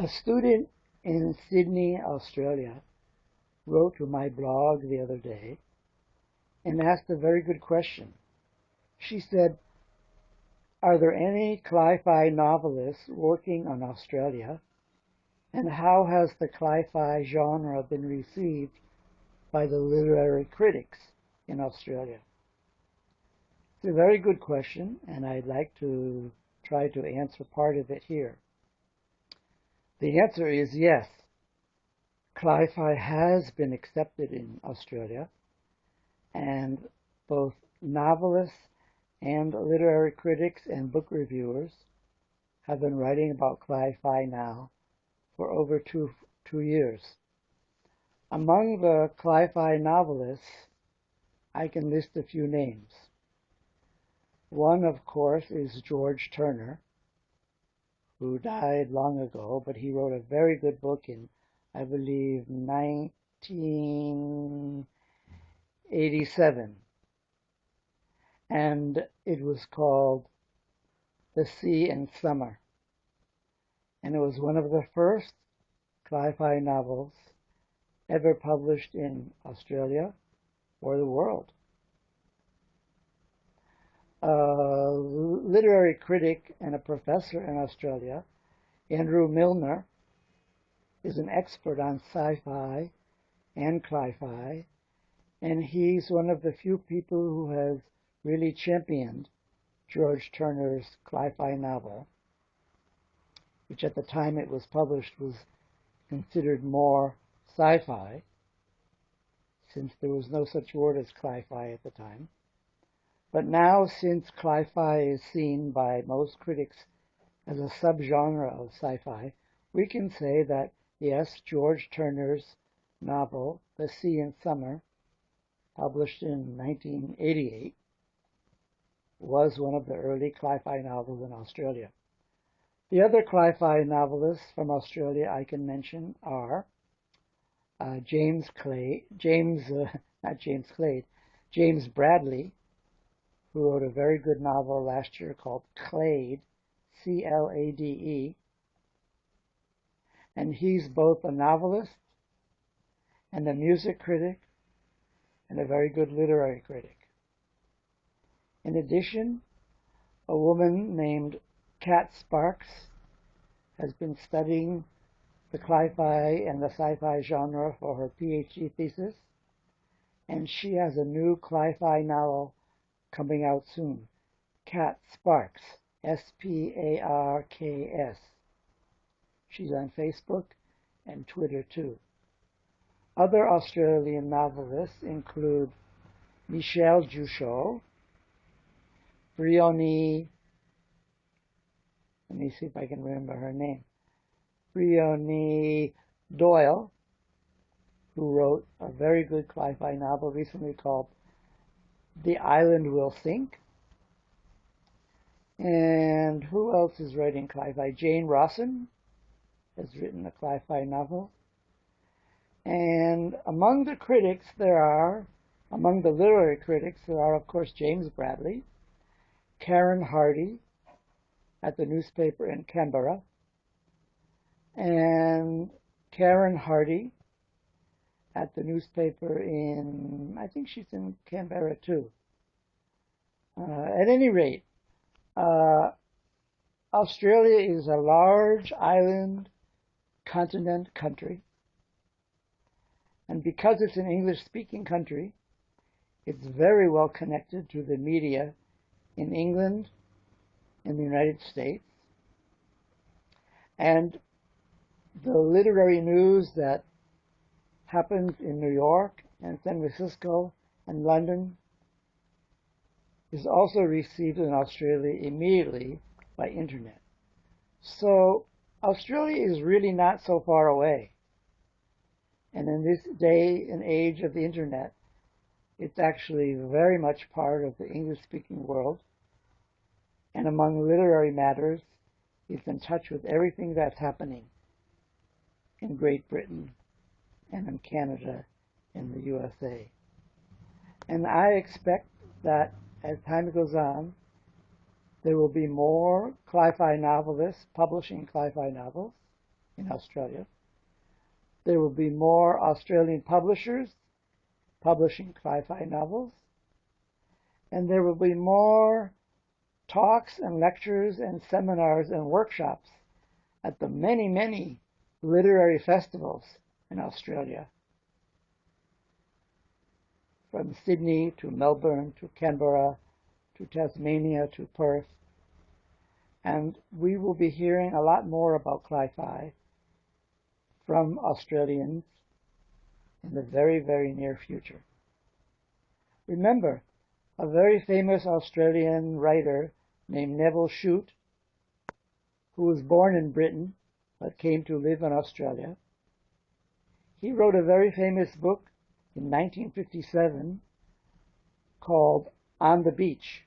A student in Sydney, Australia, wrote to my blog the other day and asked a very good question. She said, "Are there any Cli-Fi novelists working on Australia, and how has the Cli-Fi genre been received by the literary critics in Australia?" It's a very good question, and I'd like to try to answer part of it here. The answer is yes. Cli-Fi has been accepted in Australia, and both novelists and literary critics and book reviewers have been writing about Cli-Fi now for over two years. Among the Cli-Fi novelists, I can list a few names. One, of course, is George Turner, who died long ago, but he wrote a very good book in, I believe, 1987. And it was called The Sea in Summer. And it was one of the first Cli-Fi novels ever published in Australia or the world. A literary critic and a professor in Australia, Andrew Milner, is an expert on sci-fi and Cli-Fi, and he's one of the few people who has really championed George Turner's Cli-Fi novel, which at the time it was published was considered more sci-fi, since there was no such word as Cli-Fi at the time. But now, since Cli-Fi is seen by most critics as a subgenre of sci-fi, we can say that, yes, George Turner's novel, The Sea in Summer, published in 1988, was one of the early Cli-Fi novels in Australia. The other Cli-Fi novelists from Australia I can mention are James Bradley, who wrote a very good novel last year called Clade, C-L-A-D-E. And he's both a novelist and a music critic and a very good literary critic. In addition, a woman named Kat Sparks has been studying the Cli-Fi and the sci-fi genre for her PhD thesis, and she has a new Cli-Fi novel coming out soon. Kat Sparks, S-P-A-R-K-S. She's on Facebook and Twitter too. Other Australian novelists include Michelle Juchot, Briony, let me see if I can remember her name, Briony Doyle, who wrote a very good Cli-Fi novel recently called The Island Will Sink. And who else is writing Cli-Fi? Jane Rawson has written a Cli-Fi novel. And among the literary critics, there are, of course, James Bradley, Karen Hardy at the newspaper in Canberra, and Karen Hardy at the newspaper in, I think she's in Canberra too. At any rate, Australia is a large island continent country, and because it's an English-speaking country, it's very well connected to the media in England, in the United States, and the literary news that happens in New York and San Francisco and London is also received in Australia immediately by internet. So Australia is really not so far away. And in this day and age of the internet, it's actually very much part of the English-speaking world. And among literary matters, it's in touch with everything that's happening in Great Britain and in Canada and the USA. And I expect that as time goes on, there will be more Cli-Fi novelists publishing Cli-Fi novels, in Australia. There will be more Australian publishers publishing Cli-Fi novels. And there will be more talks and lectures and seminars and workshops at the many, many literary festivals in Australia. From Sydney to Melbourne to Canberra to Tasmania to Perth. And we will be hearing a lot more about Cli-Fi from Australians in the very, very near future. Remember, a very famous Australian writer named Neville Shute, who was born in Britain but came to live in Australia, he wrote a very famous book in 1957 called On the Beach,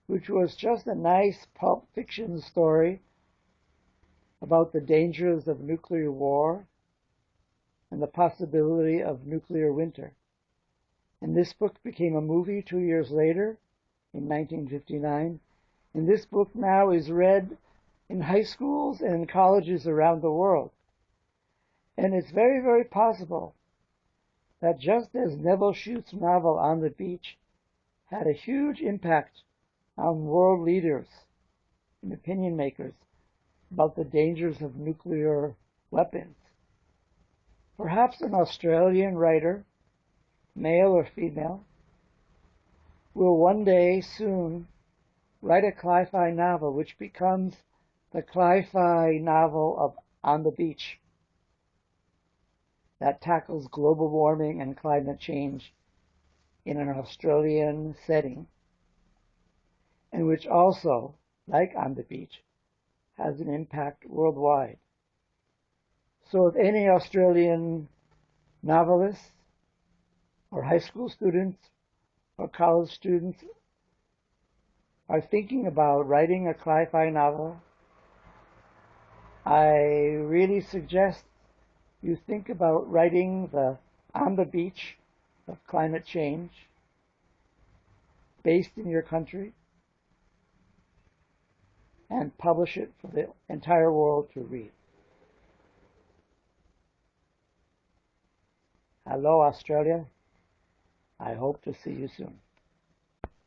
which was just a nice pulp fiction story about the dangers of nuclear war and the possibility of nuclear winter. And this book became a movie 2 years later, in 1959. And this book now is read in high schools and in colleges around the world. And it's very, very possible that just as Neville Shute's novel On the Beach had a huge impact on world leaders and opinion makers about the dangers of nuclear weapons, perhaps an Australian writer, male or female, will one day soon write a Cli-Fi novel which becomes the Cli-Fi novel of On the Beach, that tackles global warming and climate change in an Australian setting, and which also, like On the Beach, has an impact worldwide. So if any Australian novelists or high school students or college students are thinking about writing a Cli-Fi novel, I really suggest you think about writing the On the Beach of climate change based in your country and publish it for the entire world to read. Hello, Australia. I hope to see you soon.